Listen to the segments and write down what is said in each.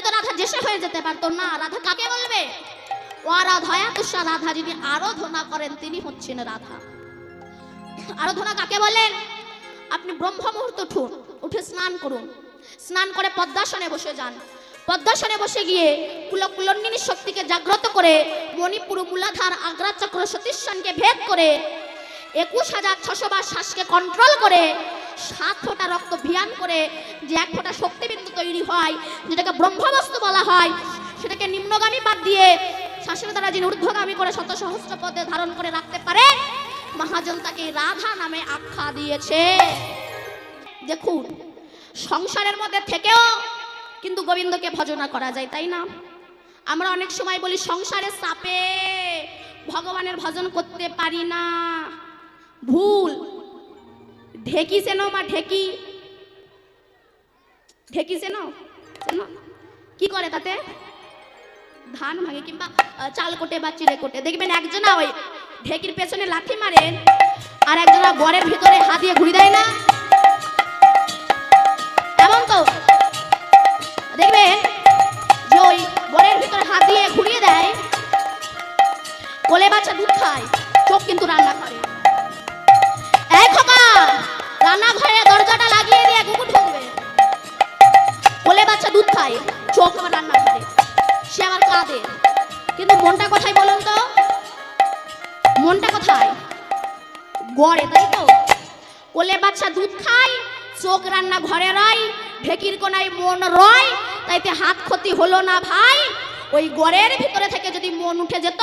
তো রাধা জেসে হয়ে যেতে পারতো না। রাধা কাকে বলবে? আরাধয়া তুষা, রাধা যিনি আরাধনা করেন তিনি হচ্ছেন রাধা। আরাধনা কাকে বলেন? আপনি ব্রহ্ম মুহূর্ত উঠে স্নান করুন, স্নান করে পদ্মাসনে বসে যান। পদ্মাসনে বসে গিয়ে কুলকুলন্ডিনী শক্তিকে জাগ্রত করে মণিপুর মূলাধার আগ্রা চক্র সতীশ্বানকে ভেদ করে 21,600 বার শ্বাসকে কন্ট্রোল করে 7 ফোঁটা রক্ত ভিয়ান করে যে 1 ফোঁটা শক্তিবিন্দু তৈরি হয়, যেটাকে ব্রহ্মবস্তু বলা হয়, সেটাকে নিম্নগামী বাদ দিয়ে শ্বাসের দ্বারা যিনি ঊর্ধ্বগামী করে শত সহস্র পদে ধারণ করে রাখতে পারে, মহাজন তাকে রাধা নামে আখ্যা দিয়েছে। দেখুন, সংসারের মধ্যে থেকেও কিন্তু গোবিন্দকে ভজনা করা যায়, তাই না? আমরা অনেক সময় বলি সংসারের চাপে ভগবানের ভজন করতে পারি না। ভুল। ঢেকি চেনো মা? ঢেকি ঢেকি চেনো? চেনো? কি করে তাতে? ধান ভাঙে কিংবা চাল কোটে বা চিড়ে কোটে। দেখবেন একজনা ওই ঢেকির পেছনে লাঠি মারে আর একজনা ঘরের ভিতরে হাত দিয়ে ঘুরি দেয় না, এমন তো দেখবেন যে ওই ঘরের ভিতরে হাত দিয়ে ঘুরিয়ে দেয়, কোলে বাচ্চা দুধ খায়, চোখ কিন্তু রান্না করে। এই খোকা, রান্নাঘরে দরজাটা লাগিয়ে দিয়ে কুকুর ঢুকবে। কোলে বাচ্চা দুধ খায়, চোখ আবার রান্না করে, সে আবার কাঁদে। কিন্তু মনটা কোথায় বলুন তো? মনটা কোথায়? গড়ে, তাই তো? কোলে বাচ্চা দুধ খায়, চোখ রান্না ঘরে রয়, ঢেকির কোনায় মন রয়, তাইতে হাত ক্ষতি হলো না ভাই। ওই গড়ের ভিতরে থেকে যদি মন উঠে যেত,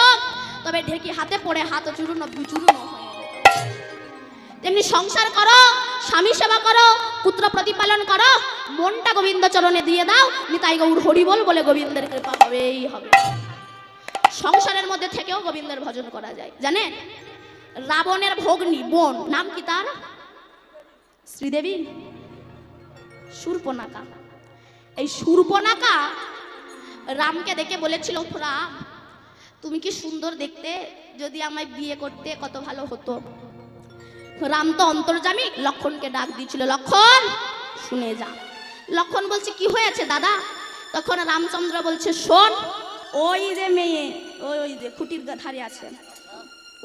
তবে ঢেকি হাতে পড়ে হাত চূর্ণ বিচূর্ণ হয়ে যেত। তেমনি সংসার করো, স্বামী সেবা করো, পুত্র প্রতিপালন করো, মনটা গোবিন্দ চরণে দিয়ে দাও, নিতাই গৌর হরি বল বলে গোবিন্দের কৃপা হবেই হবে। সংসারের মধ্যে থেকেও গোবিন্দের ভজন করা যায়। জানেন, রাবণের ভগ্নী বোন নাম কি তার? শ্রীদেবী, শূর্পণখা। এই শূর্পণখা রামকে দেখে বলেছিল, রাম তুমি কি সুন্দর দেখতে, যদি আমায় বিয়ে করতে কত ভালো হতো। রাম তো অন্তর্যামী, লক্ষণকে ডাক দিয়েছিল, লক্ষণ শুনে যা। লক্ষণ বলছে কি হয়েছে দাদা? তখন রামচন্দ্র বলছে, শোন, ওই যে মেয়ে ওই যে খুঁটির ধারে আছে,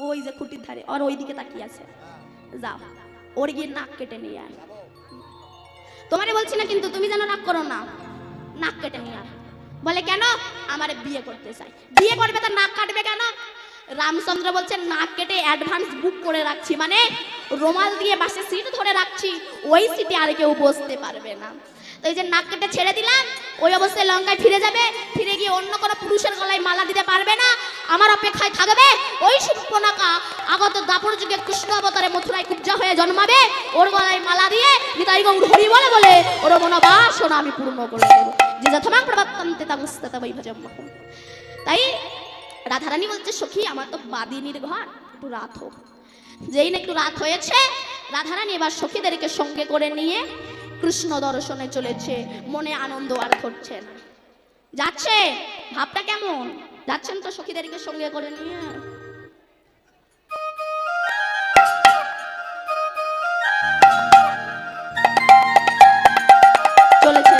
ওই যে খুঁটির ধারে, আর ওই দিকে তাকিয়ে আছে, যাও ওর গিয়ে নাক কেটে নিয়ে আয়। তোমারে বলছি না কিন্তু, তুমি যেন রাগ করো না, নাক কেটে নিয়ে আয়। বলে কেন? আমার বিয়ে করতে চাই। বিয়ে করবে তো নাক কাটবে কেন? রামচন্দ্র বলছে, নাক কেটে অ্যাডভান্স বুক করে রাখছি, মানে রুমাল দিয়ে বাসে সিট ধরে রাখছি, ওই সিটে আর কেউ বসতে পারবে না। তো এই যে নাক কেটে ছেড়ে দিলাম, ওই অবস্থায় লঙ্কায় ফিরে যাবে, ফিরে গিয়ে অন্য কোনো পুরুষের গলায় মালা দিতে পারবে না, আমার অপেক্ষায় থাকবে। ওই শূর্পণখা আগত দাপর যুগে কৃষ্ণ অবতারে মথুরায় কুব্জা হয়ে জন্মাবে, ওর গলায় মালা দিয়ে নিতাই গৌর হরি বলে বলে ওর মনোবাসনা আমি পূর্ণ করে দেব। যে যথমাং প্রবর্তন্তে তামস্তাতা বৈ ভজম। তাই রাধারানী বলছে, সখী আমার তো বাদিনীর ঘর, একটু রাত হোক। যেই না একটু রাত হয়েছে, রাধারানী এবার সখীদেরকে সঙ্গে করে নিয়ে কৃষ্ণ দর্শনে চলেছে। মনে আনন্দ আর করছে না। যাচ্ছে, ভাবটা কেমন? যাচ্ছেন তো সখীদেরকে সঙ্গে করে নিয়ে। চলেছে।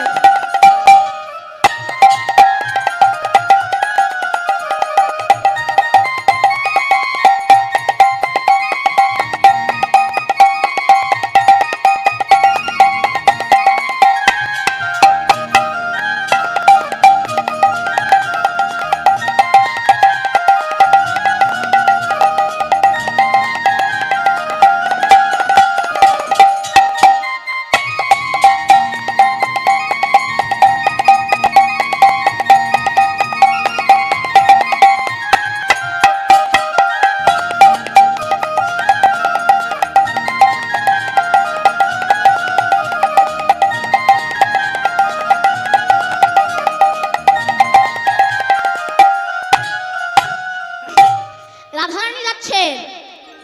রাধারানী যাচ্ছে,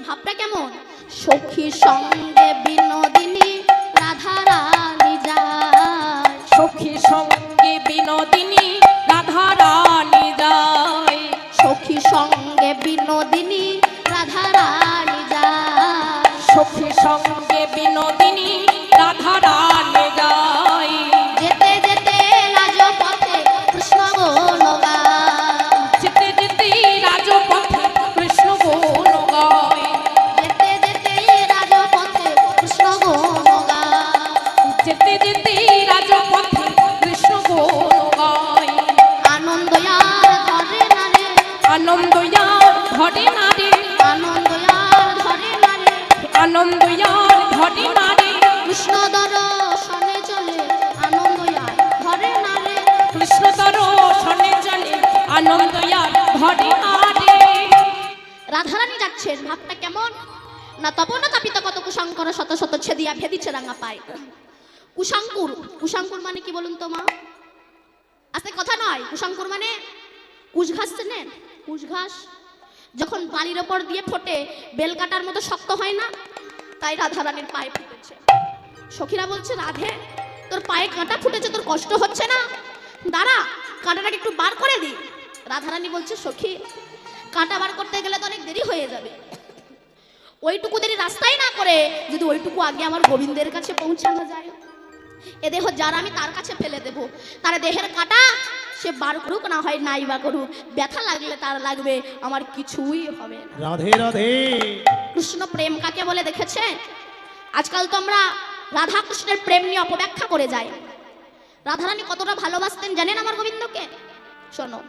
ভাবটা কেমন? সখী সঙ্গে বিনোদিনী রাধারানী যায়, সখী সঙ্গে বিনোদিনী রাধারানী যায়, সখী সঙ্গে বিনোদিনী রাধারানী যায়, সখী সঙ্গে বিনোদিনী রাধারানী যায়। যেতে যেতে রাজপথে আনন্দ আর ধরে আরে। রাধারানী যাচ্ছেন, ভাবটা কেমন না তপন তাপিত কত কুশাঙ্কর শত শত ছেদিয়া ভেদিছে রাঙা পায়। কুশাঙ্কুর, কুশাঙ্কুর মানে কি বলুন তো মা? আস্তে কথা নয়, কুশাঙ্কুর মানে কুশ ঘাস চেনেন? কুশ ঘাস যখন বালির ওপর দিয়ে ফোটে বেল কাটার মতো শক্ত হয় না, তাই রাধারানীর পায়ে ফুটেছে। সখীরা বলছে, রাধে তোর পায়ে কাঁটা ফুটেছে, তোর কষ্ট হচ্ছে না? দাঁড়া, কাঁটাটাকে একটু বার করে দি। রাধারানী বলছে, সখী কাঁটা বার করতে গেলে তো অনেক দেরি হয়ে যাবে, ওইটুকু দেরি রাস্তায় না করে যদি ওইটুকু আগে আমার গোবিন্দের কাছে পৌঁছানো যায়, এ দেহ যার আমি তার কাছে ফেলে দেব, তার দেহের কাঁটা সে বার করুক না হয় নাই বা করুক, ব্যথা লাগলে তার লাগবে, আমার কিছুই হবে না। রাধে রাধে। কৃষ্ণ প্রেম কাকে বলে দেখেছে? আজকাল তো আমরা রাধা কৃষ্ণের প্রেম নিয়ে অপব্যাখ্যা করে যাই। রাধারানী কতটা ভালোবাসতেন জানেন আমার গোবিন্দকে? শোনো,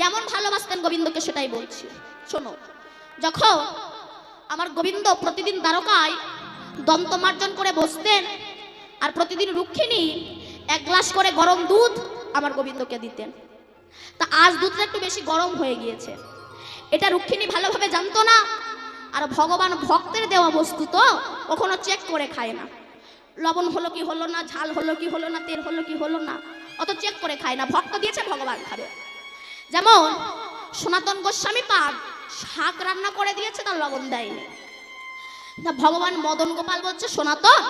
কেমন ভালোবাসতেন গোবিন্দকে সেটাই বলছি, শোনো। যখন আমার গোবিন্দ প্রতিদিন দ্বারকায় দন্তমার্জন করে বসতেন, আর প্রতিদিন রুক্মিণী এক গ্লাস করে গরম দুধ আমার গোবিন্দকে দিতেন, তা আজ দুধটা একটু বেশি গরম হয়ে গিয়েছে। এটা রুক্মিণী ভালোভাবে জানতো না, আর ভগবান ভক্তের দেওয়া বস্তু তো কখনো চেক করে খায় না, লবণ হলো কি হলো না, ঝাল হলো কি হলো না, তেল হলো কি হলো না, অত চেক করে খায় না। ভক্ত দিয়েছে, ভগবান খাবে। যেমন সনাতন গোস্বামী পাদ শাক রান্না করে দিয়েছে, তার লবণ দেয়নি। তা ভগবান মদন গোপাল বলছে, সনাতন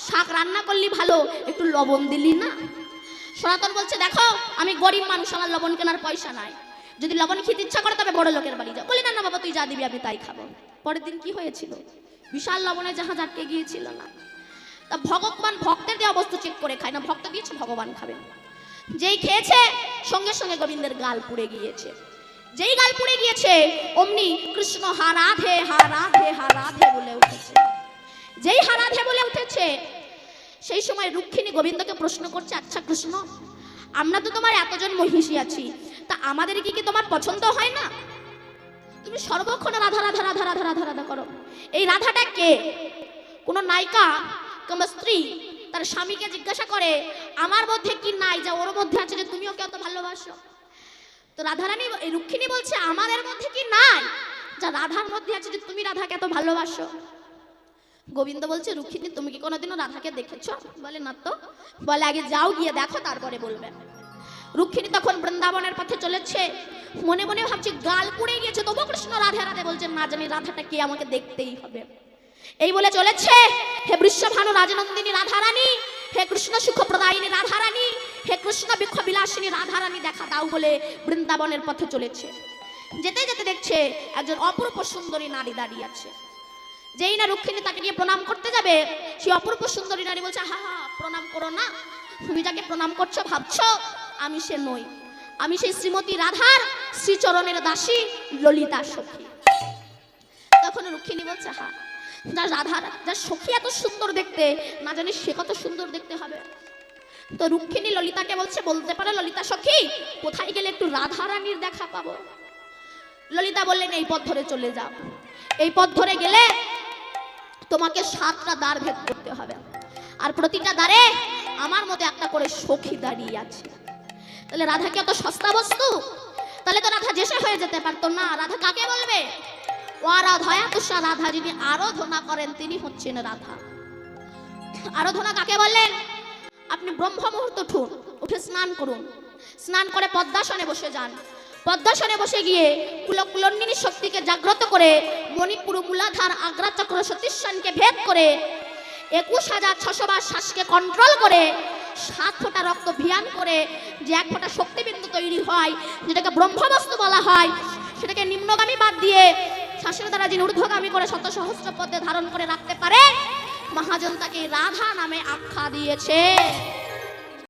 শাক রান্না করলি ভালো, একটু লবণ দিলি না? সনাতন বলছে, দেখো আমি গরিব মানুষ, আমার লবণ কেনার পয়সা নাই, যদি লবণ খেতে ইচ্ছা করে তবে বড় লোকের বাড়ি যাও। বলি, না না বাবা, তুই যা দিবি আমি তাই খাবো। পরের দিন কি হয়েছিল? বিশাল লবণে জাহাজ আটকে গিয়েছিল না? তা ভগবান ভক্তের দেওয়া বস্তু চেক করে খায় না, ভক্ত দিয়েছে ভগবান খাবে। যেই খেয়েছে সঙ্গে সঙ্গে গোবিন্দের গাল পুড়ে গিয়েছে। যেই গাল পুড়ে গিয়েছে অমনি কৃষ্ণ হা রাধে হা রাধে হা রাধে বলে উঠেছে। যেই হা রাধে বলে উঠেছে, সেই সময় রুক্মিণী গোবিন্দকে প্রশ্ন করছে, আচ্ছা কৃষ্ণ, আমরা তো তোমার এতজন মহিষী আছি, তা আমাদের কি কি তোমার পছন্দ হয় না? তুমি সর্বক্ষণ রাধা রাধা রাধা রাধা রাধা রাধা করো। এই রাধাটা কে? কোন নায়িকা কিংবা স্ত্রী তার স্বামীকে জিজ্ঞাসা করে, আমার মধ্যে কি নাই যা ওর মধ্যে আছে যে তুমি ওকে এত ভালোবাসো? তো রাধারানী রুক্মিণী বলছে, আমাদের মধ্যে কি নাই যা রাধার মধ্যে আছে যে তুমি রাধাকে এত ভালোবাসো? গোবিন্দ বলছে, রুক্মিণী তুমি কি কোনোদিনও রাধাকে দেখেছো? বলে, না তো। বলে, আগে যাও, গিয়ে দেখো, তারপরে বলবে। রুক্মিণী তখন বৃন্দাবনের পথে চলেছে, মনে মনে ভাবছে গাল পুড়ে গিয়েছে, তবু কৃষ্ণ রাধে রাধে বলছে, না জানি রাধাটা কে, আমাকে দেখতেই হবে। এই বলে চলেছে, হে বৃষভানু রাজনন্দিনী রাধারানী, হে কৃষ্ণ সুখ প্রদায়িনী রাধারানী, হে কৃষ্ণ বৃক্ষ বিলাসিনী রাধারানী, দেখা দাও বলে বৃন্দাবনের পথে চলেছে। যেতে যেতে দেখছে একজন অপূর্ব সুন্দরী নারী দাঁড়িয়ে আছে। যেই না রুক্মিণী তাকে নিয়ে প্রণাম করতে যাবে, সেই অপূর্ব সুন্দরী নারী বলছে, হা হা, প্রণাম করো না, তুমি যাকে প্রণাম করছো ভাবছো আমি সে নই, আমি সেই শ্রীমতী রাধার শ্রীচরণের দাসী ললিতা সখী। তখন রুক্মিণী বলছে, হা, যা রাধার যা সখী এত সুন্দর দেখতে, না জানি সে কত সুন্দর দেখতে হবে। তো রুক্মিণী ললিতাকে বলছে, বলতে পারো ললিতা সখী, কোথায় গেলে একটু রাধা রানীর দেখা পাবো? ললিতা বললেন, এই পথ ধরে চলে যাও, এই পথ ধরে গেলে তোমাকে 7টা দ্বার ভেদ করতে হবে, আর প্রতিটা দ্বারে আমার মধ্যে একটা করে সখী দাঁড়িয়ে আছে। তাহলে রাধা কি অত সস্তা বস্তু? তাহলে তো রাধা জেসে হয়ে যেতে পারতো না। রাধা কাকে বলবে? ও রাধায়া তুষা রাধা, যিনি আরাধনা করেন তিনি হচ্ছেন রাধা। আরাধনা কাকে বললেন? আপনি ব্রহ্ম মুহূর্ত উঠে স্নান করুন, স্নান করে পদ্মাসনে বসে যান, পদ্মাসনে বসে গিয়ে কুলকুলন্দিনী শক্তিকে জাগ্রত করে মণিপুর মূলাধার আগ্রা চক্র সতীশ্বানকে ভেদ করে 21,600 শ্বাসকে কন্ট্রোল করে 7 ফোঁটা রক্ত ভিয়ান করে যে 1 ফোঁটা শক্তিবিন্দু তৈরি হয়, যেটাকে ব্রহ্মবস্তু বলা হয়, সেটাকে নিম্নগামী বাদ দিয়ে শ্বাসের দ্বারা যিনি ঊর্ধ্বগামী করে শত সহস্র পদে ধারণ করে রাখতে পারে, মহাজন তাকে রাধা নামে আখ্যা দিয়েছে।